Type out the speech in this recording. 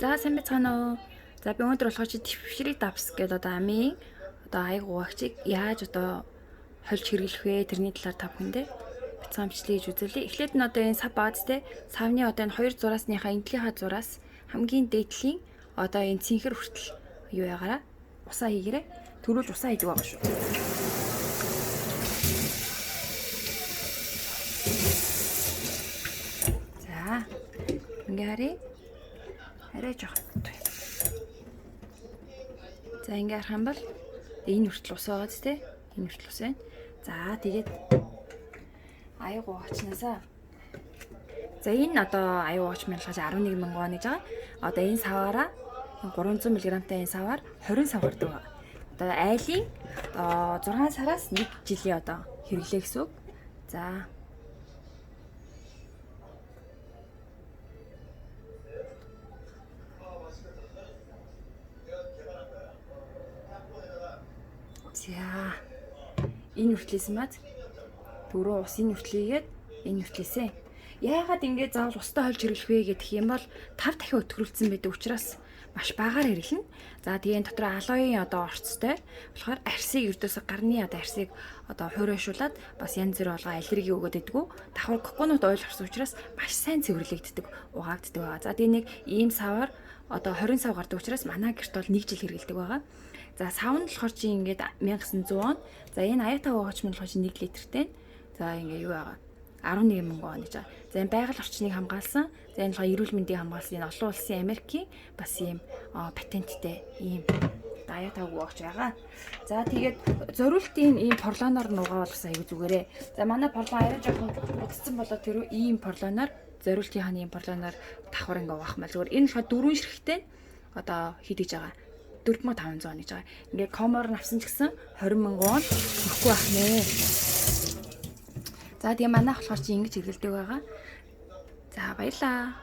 За сайн байцгаана уу. За би өнөөдөр болохоор чи твшрийг давс гэдэг одоо амийн одоо аяг угаагчийг яаж одоо хольж хэрэглэх вэ? Тэрний талаар та бүхэндээ бяцхан амжилтыг гэж үзүүлье. Эхлээд нь одоо энэ сав бааз те савны одоо энэ хоёр зураасныхаа энтлийнхаа зураас хамгийн дээдлийн одоо энэ цэнхэр хүртэл юу ягаараа усаа хийгээрэй. Төрүүлж усаа хийдэг байгаа шүү. За ингээ харъя. Арай жоох. За ингээ харах юм бол энэ хүртэл ус байгаа зү тэ. Энэ хүртэл ус байна. За тэгээд аяг угаагчнаасаа. За энэ одоо аяг угаач мэлгэж 11,000 вон гэж байгаа. Одоо энэ саваараа 300 мг-тай энэ саваар 20 сав гардаг байгаа. Одоо айлын 6 сараас 1 жилийн одоо хэрэглээ гэсэн үг. За За энэ хүртлээсэн бац дөрөв усын хүртлээгээд энэ хүртлээсээ яагаад ингэж заавал устай хольж хэрэглэх вэ гэх юм бол 5 дахин өтгөрүүлсэн байдаг учраас маш багаар хэрэглэнэ. За тэгээд дотор алоёын одоо орцтой болохоор арсыг ердөөсө гарны одоо арсыг одоо хуурайшуулад бас янз бүр болгоо аллерги өгöd идэггүй. Давхар коконот ойл орсон учраас маш сайн цэвэрлэгддэг, угаагддаг байгаа. За тэгээд нэг ийм саваар одоо 20 сав гардаг учраас манай гэрт бол 1 жил хэрэглэдэг байгаа. За савн болохоор чи ингээд 1900 вон. За энэ аяатаа угаач мөн болохоор чи 1 литртэй. За ингээ юу байгаа 11,000 вон гэж байгаа. За энэ байгаль орчныг хамгаалсан. За энэ болохоор эрүүл мэндийг хамгаалсан энэ олон улсын Америкийн бас ийм патенттэй ийм аяатаа угаач байгаа. За тэгээд зориултын ийм порлоноор нугаавал бас аягүй зүгээрээ. За манай порлон арай жоохон удцсан болоод тэр ийм порлоноор зориултын хааны ийм порлоноор давхар ингээ угаах мал зүгээр. Энэ болохоор 4 ширхтээ одоо хийдэж байгаа. 4500 гэж байгаа. Ингээ комоор авсан ч гэсэн 20,000 вон өгөхгүй байх нэ. За тэгээ манайх болохоор чи ингэж хэрэгэлдэг байгаа. За баярлаа.